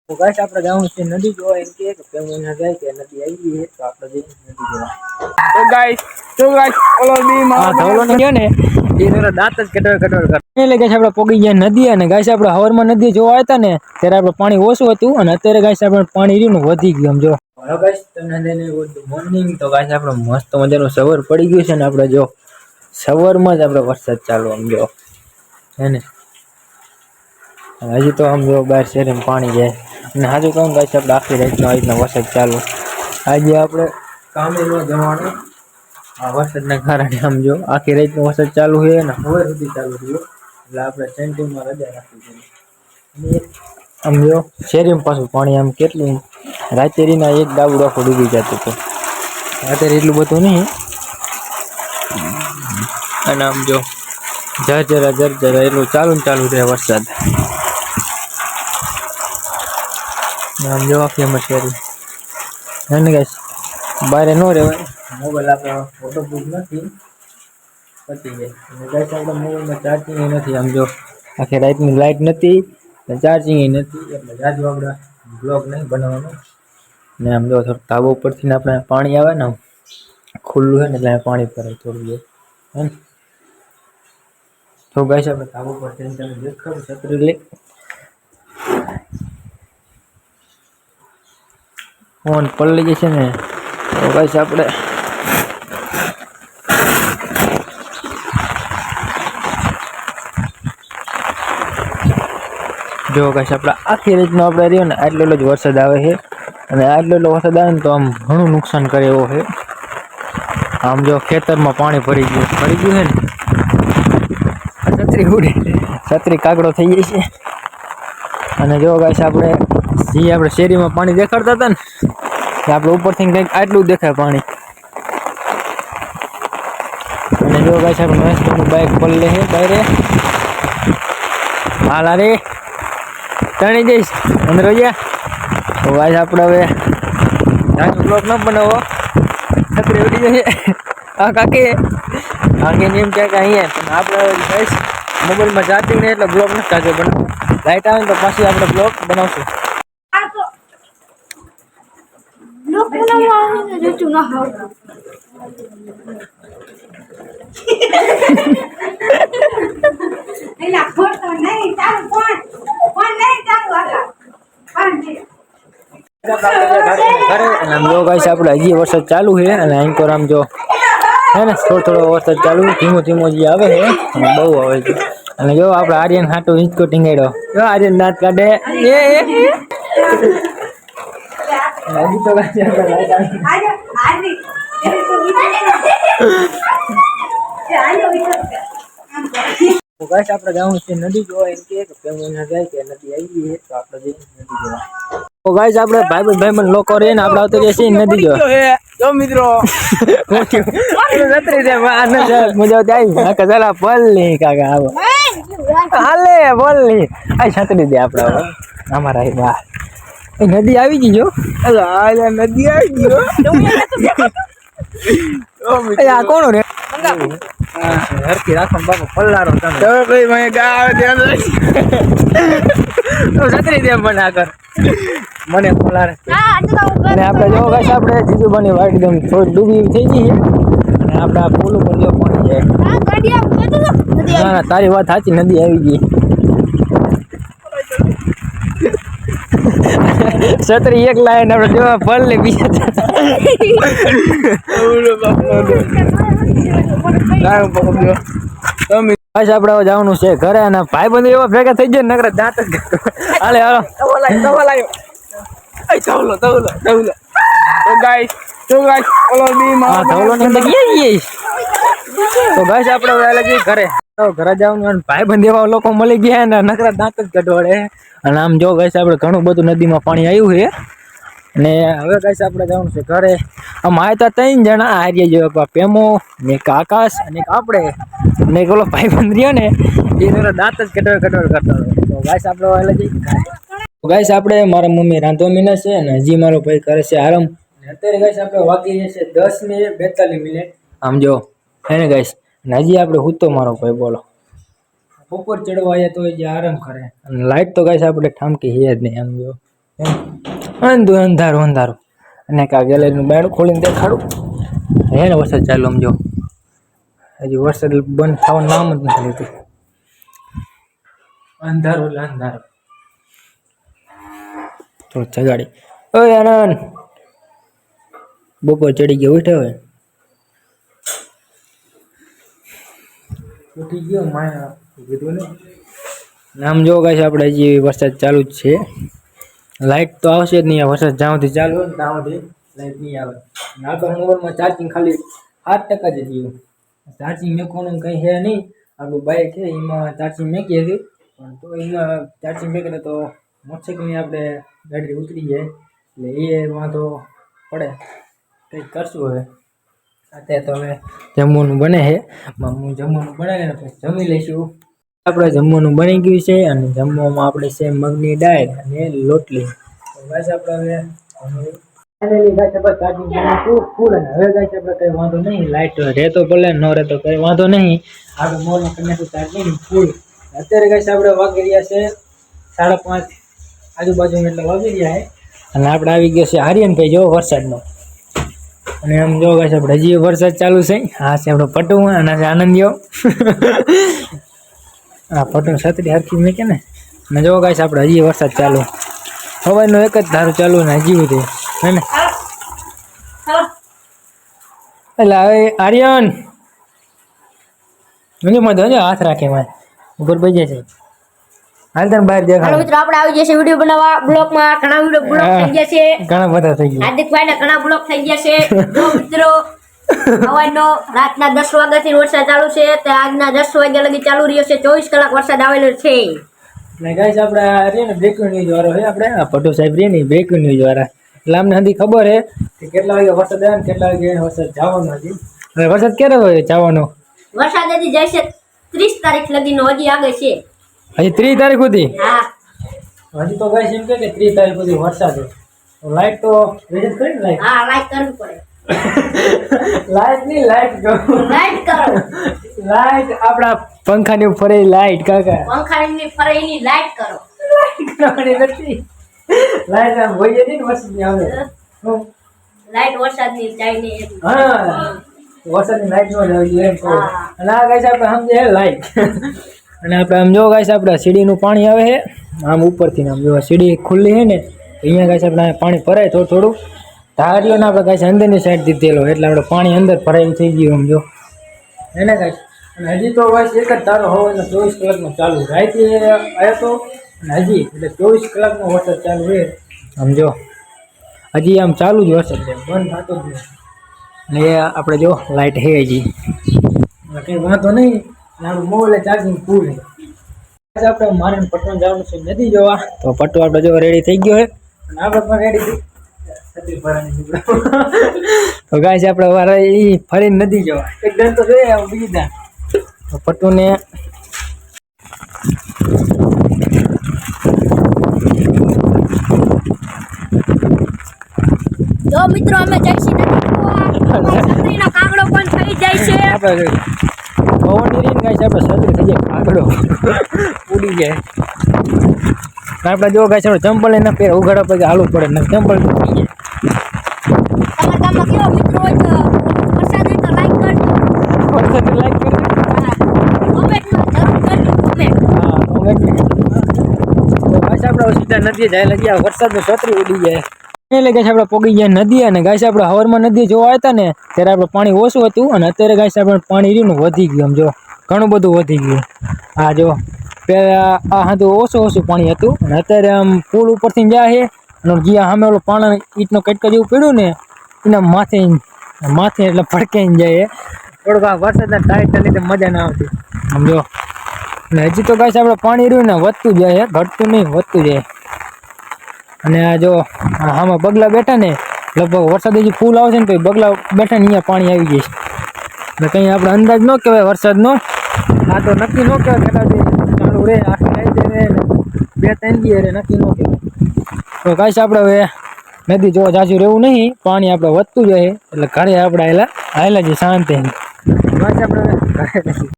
તો ગાઈસ આપણે જવાનું છે નદી જોવા એમ કે પેમુના જાય કે નદી આવી છે તો આપણે જઈએ નદી જોવા. તો ગાઈસ ઓલો બી માં ધવલો ને ગયો ને એનો દાંત જ કટોર કટોર કરે. એટલે ગાઈસ આપણે પોગી ગયા નદી અને ગાઈસ આપણે હવારમાં નદી જોવા આવ્યા ને ત્યારે આપણે પાણી ઓછું હતું અને અત્યારે ગાઈસ આપણે પાણી રહ્યું વધી ગયું સમજો. હેલો ગાઈસ તમને દેને ગુડ મોર્નિંગ. તો ગાઈસ આપણે મસ્ત મજાનું સવાર પડી ગયું છે ને આપણે જો સવારમાં જ આપણે વરસાદ ચાલુ આમ જો હે ને હજી તો આમ જો બહાર શેરીમાં પાણી જાય અને હાજુ કહું ગાઈસ આપણે આખી રાતનો આ રીતના વરસાદ ચાલુ. આજે આપણે કામે ન જવાનું આ વરસાદના કારણે આમ જો આખી રાતનો વરસાદ ચાલુ છે ને હવે સુધી ચાલુ રહ્યો એટલે આપણે સેન્ટિંગમાં રજા રાખવી જોઈએ. આમ જો શેરીમાં પાછું પાણી આમ કેટલું રાતેરીના એક ડાબુ આખું ડૂબી જતું હતું. અત્યારે એટલું બધું નહીં અને આમ જો જરજરા એટલું ચાલુ રહે વરસાદ. આમ જો આખી અમે શેરી હે ને ગાઈસ બહાર ન રહેવાય. મોબાઈલ આપણે ફોટો પ્રૂફ નથી પતી જાય અને ગાઈસ આપણે મોબાઈલમાં ચાર્જિંગ નથી. આમ જો આખી રાતની લાઈટ નથી ચાર્જિંગ નથી એટલે જાજુ આપણે બ્લોગ નહીં બનાવવાનો. ને આમ જો ધાબા ઉપરથી ને આપણે પાણી આવે ને ખુલ્લું છે ને એટલે પાણી ભરાય થોડું હે ને. તો ગાઈસ આપણે ધાબા ઉપર જઈને તમે દેખાડો છત્રી લઈ ફોન પલળી જશે ને તો ગાઈસ આપણે જો ગાઈસ આપણે આખી રીતનો આપણે રહ્યો ને આટલો જ વરસાદ આવે છે અને આટલો વરસાદ આવે ને તો આમ ઘણું નુકસાન કરે એવો છે. આમ જો ખેતરમાં પાણી ભરી ગયું છે ને છત્રી ઉડી છત્રી કાગડો થઈ જાય છે. અને જો ગાઈસ આપણે શેરીમાં પાણી દેખાડતા હતા ને આપણે ઉપરથી કંઈક આટલું દેખાય પાણી. અને જો ગાઈસ આપણે મહેશભાઈનું બાઇક પલ્લે છે બાયરે હાલ રે ટણી જઈશ અંદર ગયા. તો ગાઈસ આપણે હવે નાનો બ્લોગ ન બનાવો છત્રી ઉડી જશે આ કાકી એમ કે અહીંયા પણ આપણે ગાઈસ મોબાઈલમાં ચાર્જિંગ નહીં એટલે બ્લોગ નથી તાજો બનાવો. લાઈટ આવે ને તો પાછી આપણે બ્લોગ બનાવશું. આપણે હજી વરસાદ ચાલુ છે અને અહીં તો આમ જો હે ને થોડો વરસાદ ચાલુ ધીમો જે આવે છે અને બહુ આવે છે. અને જો આપણે આર્યન હાટો હિંચકો ટીંગાડ્યો જો આર્યન દાંત કાઢે તો ગાઈસ આપણે જવાનું છે નદી જોવા એમ કે પેમુના જાય કે નદી આવી છે તો આપણે જઈએ નદી જોવા. તો ગાઈસ આપણે ભાઈ લોકો રે ને આપણે આવતો જઈએ નદી જોવા. જો મિત્રો છત્રી દે મજા આવી કાકા ચાલા પલ્લી કાકા આવો હાલે બોલની આ છત્રી દે આપણે અમારા બહાર નદી આવી ગઈ જો નદી આવી ગયો આ કોણ રે હરકી રાખો બાપુ પલ્લારો તમે તો ભાઈ મને ગાવ ધ્યાન તો છત્રી દે મને આગળ મને પલ્લારે અને આપણે જો ગાઈસ આપણે જીજુબાની વાડી દમ થોડી ડૂબી થઈ ગઈ છે અને આપણે આ પુલ ઉપર જો પાણી જાય. ના તારી વાત સાચી નદી આવી ગઈ. છત્રી એક લાઈન આપણે જોવા ફળ ને બીજા આપણે જવાનું છે ઘરે અને ભાઈ બંધ એવા ભેગા થઈ જાય નકર દાંત જ હાલે હાલો તો ગાઈસ આપણે ઘરે જવાનું ભાઈ બંધ એવા લોકો મળી ગયા ને નકરા દાંત જ કઢવાડે. અને આમ જો ગાઈસ આપણે ઘણું બધું નદીમાં પાણી આવ્યું છે અને હવે ગાઈસ આપણે જવાનું છે ઘરે. આમ આયા હતા 3 જણા હાર્યા જેવા પેમો ને આકાશ અને આપણે ને ઓલો ભાઈ બંધ રહ્યો ને એનો દાંત જ કટોર કરતો હતો. તો ગાઈસ આપણે એટલે જઈ ગાઈસ આપણે મારા મમ્મી રાંધવા મીના છે ને હજી મારો ભાઈ કરે છે આરામ. અત્યારે ગાઈસ આપણે વાગી જશે 10:42. આમ જો હે ને ગાઈસ હજી આપણે હું તો મારો ભાઈ બોલો ઉપર ચડવા આવ્યા તો જે આરામ કરે અને લાઈટ તો ગાઈસ આપણે ઠામકી હે જ નહીં. આમ જો અંધારું અંધારું અને કા ગેલેરીનું બાયણું ખોલીને દેખાડું હે ને વરસાદ ચાલુ આમ જો હજી વરસાદ બંધ થવાનું નામ જ નથી લેતું અંધારું એટલે અંધારું તો ચગાડી ઓય આનંદ બપોર ચડી ગયો ઉઠે હવે ઉઠી ગયો માયા કીધું ને આમ જો ગાઈસ આપણે હજી વરસાદ ચાલુ જ છે લાઈટ તો આવશે જ નહીં વરસાદ જ્યાં સુધી ચાલુ હોય ને ત્યાં સુધી લાઈટ નહીં આવે આપણા મોબાઈલમાં ચાર્જિંગ ખાલી 8% જ થયું ચાર્જિંગ મેકવાનું કંઈ છે નહીં આપણું બાઇક છે એમાં ચાર્જિંગ મેકીએ છીએ પણ તો એમાં ચાર્જિંગ મેકીને તો મોટરસાઇકલની આપણે બેટરી ઉતરી જાય એટલે એ વાંધો પડે કંઈક કરશું હવે અત્યારે તો હવે જમવાનું બને છે હું જમવાનું બનાવીને પછી જમી લઈશું આપણે જમવાનું બની ગયું છે અને જમવામાં આપણે છે મગની દાળ અને લોટલી બસ આપણે હવે ફૂલ અને હવે ગાઈસ આપણે કઈ વાંધો નહીં લાઈટ રહેતો ભલે ન રહેતો કઈ વાંધો નહીં આપણે મોબાઈલ કનેક્ટ ચાર્જિંગ ફૂલ અત્યારે ગાઈસ આપણે વાગી રહ્યા છે 5:30 આજુબાજુ એટલે વાગી રહ્યા છે અને આપણે આવી ગયા છે આર્યનભાઈ જો વરસાદનો અને આમ જો ગાઈસ આપણે હજી વરસાદ ચાલુ છે હા છે આપણો પટુ અને છે આનંદિયો આ પટુ છત્રી હરખી મેકે ને અને જો ગાઈસ આપણે હજી વરસાદ ચાલુ હવાનો એક જ ધારો ચાલુ ને હજી બધું હે ને એટલે હવે આર્યન મને મધો હાથ રાખે મારે ઉપર બજે છે હાલ તને બહાર દેખાડો મિત્રો આપણે આવી જશે વિડિયો બનાવવા બ્લોગમાં ઘણા વિડિયો બ્લોગ થઈ ગયા છે ઘણા બધા થઈ ગયા હાર્દિકભાઈ ના ઘણા બ્લોગ થઈ ગયા છે જો મિત્રો હવાનો રાતના 10 વાગ્યાથી વરસાદ ચાલુ છે તે આજના 10 વાગ્યા લગી ચાલુ રહ્યો છે 24 કલાક વરસાદ આવેલો છે ને ગાઈસ આપણે રે ને બ્રેકિંગ ન્યૂઝ વાળો છે આપણે આ પટુ સાહેબ રે ને બ્રેકિંગ ન્યૂઝ વાળા એટલે અમને હજી ખબર છે કે કેટલા વાગે વરસાદ આવે ને કેટલા વાગે વરસાદ જવાનો હજી હવે વરસાદ ક્યારે હોય જવાનો વરસાદ હજી જાય છે 30 તારીખ લગીનો હજી આગળ છે હજી 30 તારીખ સુધી હા હજી તો ગાઈસ એમ કે 30 તારીખ સુધી વરસાદ છે તો લાઈટ તો વેજ કરી ને હા લાઈટ કરવું પડે લાઈટ ની લાઈટ કરો લાઈટ કરો લાઈટ આપણા પંખાની ઉપર લાઈટ કાકા પંખાની ફરેની લાઈટ કરો લાઈટ કરવાની નથી લાઈટ આમ હોય નહીં વરસાદની આવે લાઈટ વરસાદની જાય ને હા વરસાદની લાઈટ નો જાય એમ કહો અને આ ગાઈસ આપણે સમજે લાઈટ અને આપણે આમ જો ગાઈસ આપણે સીડીનું પાણી આવે છે આમ ઉપરથી આમ જો સીડી ખુલ્લી છે ને અહીંયા ગાઈસ આપણે પાણી ભરાય થોડું થોડું ધારીઓને આપણે ગાઈસ અંદરની સાઈડ દીધેલો એટલે આપણે પાણી અંદર ભરાયું થઈ ગયું આમ જો એને ગાઈસ અને હજી તો ગાઈસ એક જ ધારો હોય 24 કલાકનો ચાલુ રાતે આવ્યો તો અને હજી એટલે 24 કલાકનો વરસાદ ચાલુ છે આમ જો હજી આમ ચાલુ જ વરસાદ છે બંધ થતો જ નહીં અને એ આપણે જો લાઈટ છે હજી કંઈ વાંધો નહીં આપણું મોબાઈલ ચાર્જિંગ ફૂલ છે આપણે મારે પટવા જવાનું છે નદી જોવા તો પટો આપણે જો રેડી થઈ ગયો છે અને આપણે પણ રેડી થઈ તો ગાઈસ આપણે વારે ઈ ફરીને નદી જવા એક દાન તો જોઈએ બીજી દાન તો પટુને જો મિત્રો અમે જઈશું છત્રીનો કાગડો પણ થઈ જાય છે આપણે પવન નીરીને ગાઈસ આપણે છત્રી થઈ જાય કાગડો ઉડી જાય આપણે જો ગાઈસ આપણે ચંપલ ના પહેર ઉઘાડા પછી હાલવું પડે ને ચંપલ તૂટી જાય તમારા ગામમાં કેવો મિત્રો હોય તો વરસાદ હોય તો લાઈક કરજો વરસાદ લાઈક કરજો કોમેન્ટમાં જરૂર કરજો કોમેન્ટ હા કોમેન્ટ તો ગાઈસ આપણે સીધા નદી જાય એટલે ગયા વરસાદની છત્રી ઉડી જાય એટલે ગાઈસ આપણે પોગી ગયા નદી અને ગાઈસ આપણે હવારમાં નદી જોવા આવ્યા ને ત્યારે આપણે પાણી ઓછું હતું અને અત્યારે ગાઈસ આપણે પાણી રહ્યું વધી ગયું આમ જો ઘણું બધું વધી ગયું આ જો પહેલાં આ હતું ઓછું પાણી હતું અને અત્યારે આમ પુલ ઉપરથી જાય છે અને જ્યાં સામે ઓલો પાણી ઈંટનો કટકા જેવું પડ્યું ને એના માથે એટલે ભડકાઈને જાય થોડુંક આ વરસાદના ટાઈટના લીધે મજા ના આવતી સમજો અને હજી તો ગાઈસ આપણે પાણી રહ્યું ને વધતું જાય ઘટતું નહીં વધતું જાય અને આ જો આમાં બગલા બેઠા ને લગભગ વરસાદ હજી ફૂલ આવશે ને તો બગલા બેઠા ને અહીંયા પાણી આવી જાય એટલે કંઈ આપણે અંદાજ ન કહેવાય વરસાદનો આ તો નક્કી ન કહેવાય કેટલા ચાલુ રહે આખી આવી જાય ને 2-3 દી રે નક્કી ન કહેવાય તો ગાઈસ આપણે હવે નદી જોવા જાજુ રહેવું નહીં પાણી આપણે વધતું જાય એટલે ઘરે આપણે આયેલા જે શાંતિ ગાઈસ આપણે ઘરે